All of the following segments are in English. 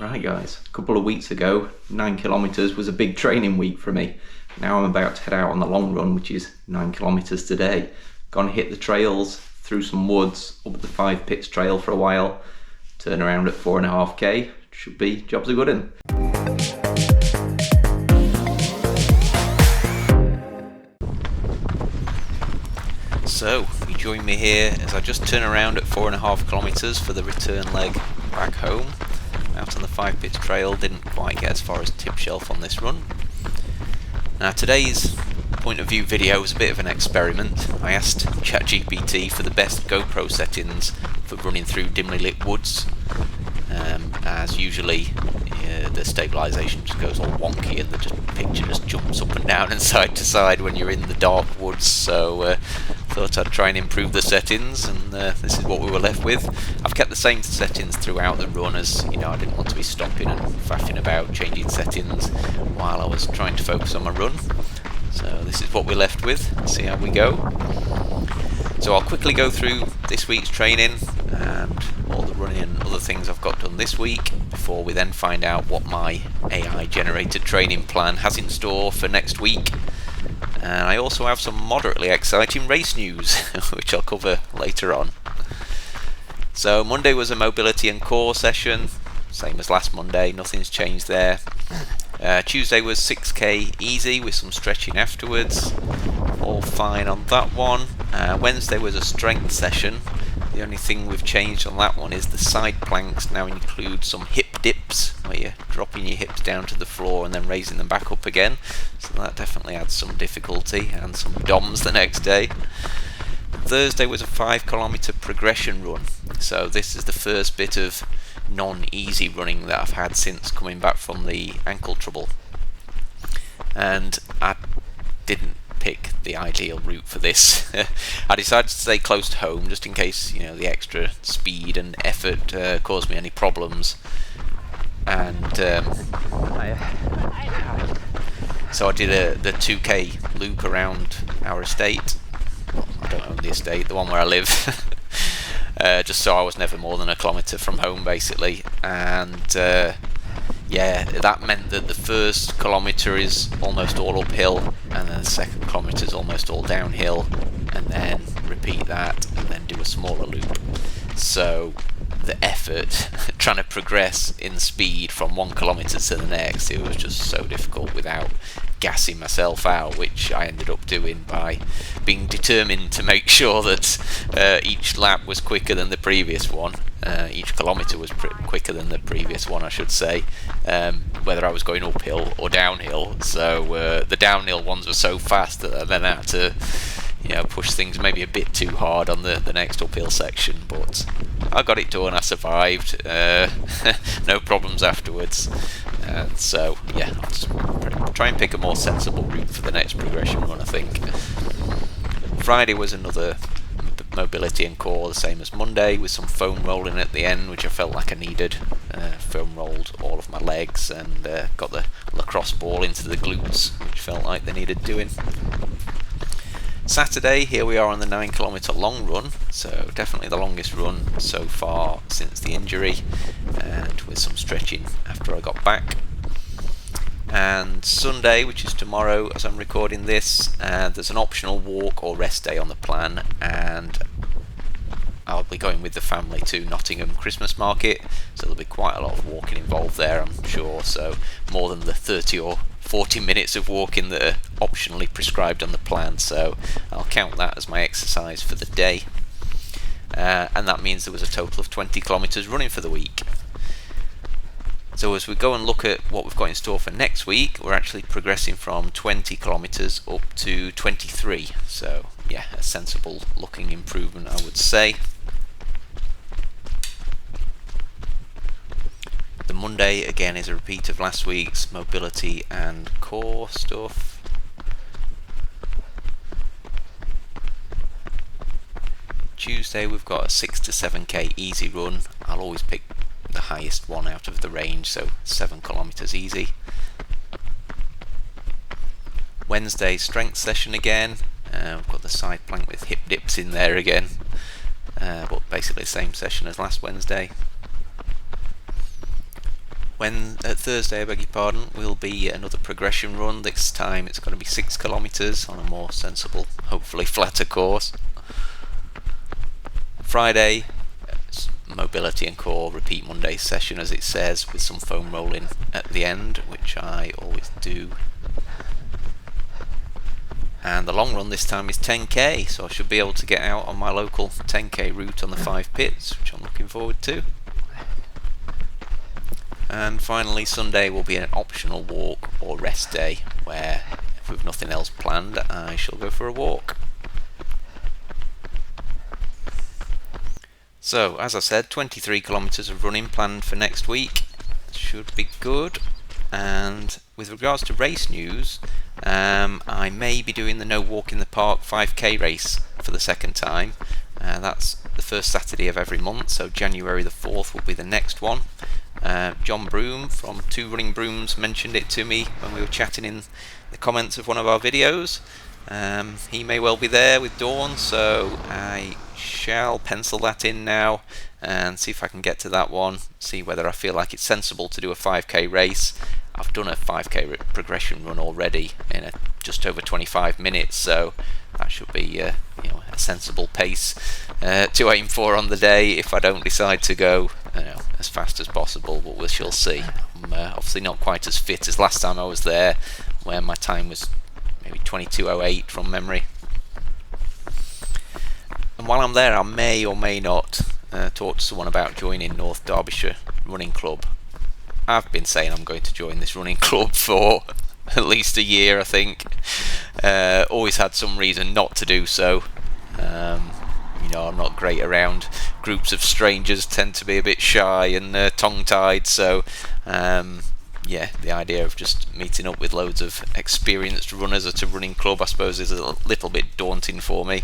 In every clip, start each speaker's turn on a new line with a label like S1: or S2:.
S1: Right guys, a couple of weeks ago, 9 kilometres was a big training week for me. Now I'm about to head out on the long run, which is 9 kilometres today. Gonna hit the trails, through some woods, up the 5 Pits trail for a while, turn around at 4.5k, should be jobs are good in.
S2: So, you join me here as I just turn around at 4.5 kilometres for the return leg back home. Out on the 5 Pits trail, didn't quite get as far as Tip Shelf on this run. Now today's point of view video was a bit of an experiment. I asked Chat GPT for the best GoPro settings for running through dimly lit woods. As usually the stabilisation just goes all wonky and the picture just jumps up and down and side to side when you're in the dark woods, so thought I'd try and improve the settings, and this is what we were left with. I've kept the same settings throughout the run, as you know, I didn't want to be stopping and faffing about changing settings while I was trying to focus on my run. So this is what we're left with. See how we go. So I'll quickly go through this week's training and all the running and other things I've got done this week before we then find out what my AI generated training plan has in store for next week. And I also have some moderately exciting race news which I'll cover later on. So Monday was a mobility and core session, same as last Monday, nothing's changed there. Tuesday was 6k easy with some stretching afterwards, all fine on that one. Wednesday was a strength session. The only thing we've changed on that one is the side planks now include some hip dips, where you're dropping your hips down to the floor and then raising them back up again, so that definitely adds some difficulty and some DOMs the next day. Thursday was a 5 kilometre progression run, so this is the first bit of non-easy running that I've had since coming back from the ankle trouble, and I didn't pick the ideal route for this. I decided to stay close to home just in case, you know, the extra speed and effort caused me any problems, and so I did the 2k loop around our estate. I don't own the estate, the one where I live. Just so I was never more than a kilometre from home basically, and yeah, that meant that the first kilometre is almost all uphill and then the second kilometre is almost all downhill, and then repeat that and then do a smaller loop. So the effort trying to progress in speed from 1 kilometre to the next, it was just so difficult without gassing myself out, which I ended up doing by being determined to make sure that each lap was quicker than the previous one. Each kilometre was quicker than the previous one, I should say, whether I was going uphill or downhill. So the downhill ones were so fast that I then had to, you know, push things maybe a bit too hard on the next uphill section, but I got it done. I survived, no problems afterwards. So yeah, I'll just try and pick a more sensible route for the next progression run, I think. Friday was another mobility and core, the same as Monday, with some foam rolling at the end, which I felt like I needed. Foam rolled all of my legs and got the lacrosse ball into the glutes, which felt like they needed doing. Saturday, here we are on the 9 kilometre long run, so definitely the longest run so far since the injury, and with some stretching after I got back. And Sunday, which is tomorrow as I'm recording this, there's an optional walk or rest day on the plan, and I'll be going with the family to Nottingham Christmas Market, so there'll be quite a lot of walking involved there, I'm sure, so more than the 30 or 40 minutes of walking that are optionally prescribed on the plan, so I'll count that as my exercise for the day. And that means there was a total of 20 kilometres running for the week. So as we go and look at what we've got in store for next week, we're actually progressing from 20 kilometres up to 23, so yeah, a sensible looking improvement, I would say. The Monday again is a repeat of last week's mobility and core stuff. Tuesday we've got a 6 to 7k easy run. I'll always pick the highest one out of the range, so 7 kilometres easy. Wednesday strength session again. We've got the side plank with hip dips in there again, but basically the same session as last Wednesday. Thursday, I beg your pardon, will be another progression run. This time it's going to be 6 kilometres on a more sensible, hopefully flatter course. Friday, mobility and core repeat Monday session, as it says, with some foam rolling at the end, which I always do. And the long run this time is 10k, so I should be able to get out on my local 10k route on the 5 pits, which I'm looking forward to. And finally, Sunday will be an optional walk or rest day, where, if we've nothing else planned, I shall go for a walk. So, as I said, 23 kilometres of running planned for next week. Should be good. And with regards to race news, I may be doing the No Walk in the Park 5k race for the second time. That's the first Saturday of every month, so January the 4th will be the next one. John Broom from Two Running Brooms mentioned it to me when we were chatting in the comments of one of our videos. He may well be there with Dawn, so I shall pencil that in now and see if I can get to that one, see whether I feel like it's sensible to do a 5k race. I've done a 5k progression run already in just over 25 minutes, so that should be a sensible pace to aim for on the day if I don't decide to go as fast as possible, but we shall see. I'm obviously not quite as fit as last time I was there, where my time was maybe 22:08 from memory. And while I'm there, I may or may not talk to someone about joining North Derbyshire Running Club. I've been saying I'm going to join this running club for at least a year, I think. Always had some reason not to do so. I'm not great around groups of strangers, tend to be a bit shy and tongue-tied, so the idea of just meeting up with loads of experienced runners at a running club, I suppose, is a little bit daunting for me.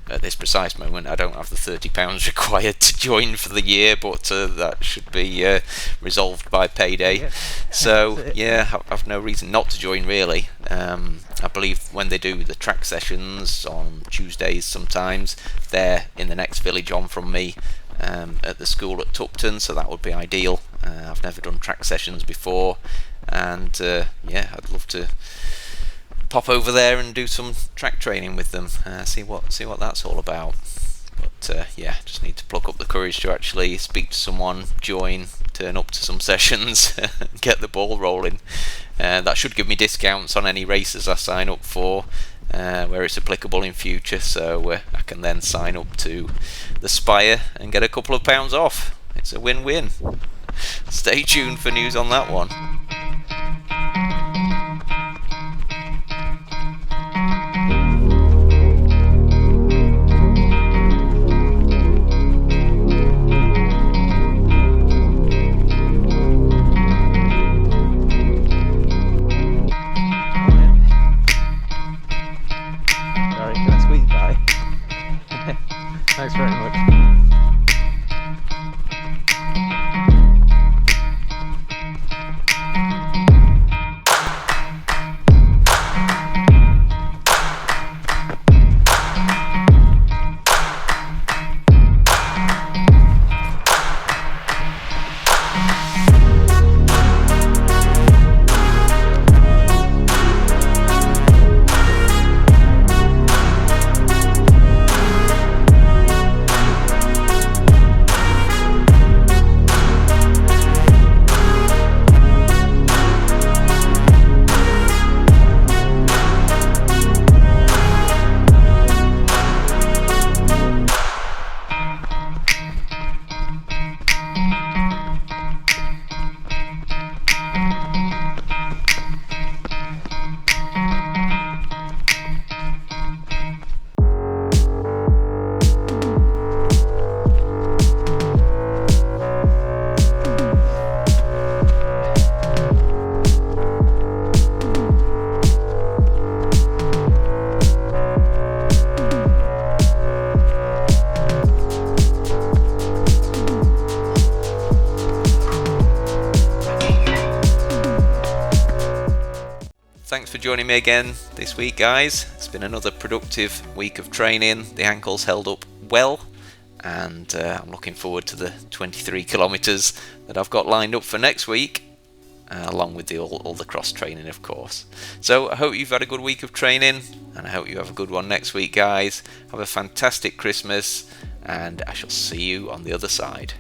S2: At this precise moment, I don't have the £30 required to join for the year, but that should be resolved by payday. So, I've no reason not to join, really. I believe when they do the track sessions on Tuesdays sometimes, they're in the next village on from me at the school at Tupton, so that would be ideal. I've never done track sessions before, and I'd love to pop over there and do some track training with them, see what that's all about. But just need to pluck up the courage to actually speak to someone, join, turn up to some sessions, get the ball rolling. That should give me discounts on any races I sign up for, where it's applicable in future, so I can then sign up to the Spire and get a couple of pounds off. It's a win-win. Stay tuned for news on that one.
S1: Thanks very much.
S2: Thanks for joining me again this week, guys. It's been another productive week of training. The ankle's held up well, and I'm looking forward to the 23 kilometres that I've got lined up for next week, along with all the cross training, of course. So I hope you've had a good week of training, and I hope you have a good one next week, guys. Have a fantastic Christmas, and I shall see you on the other side.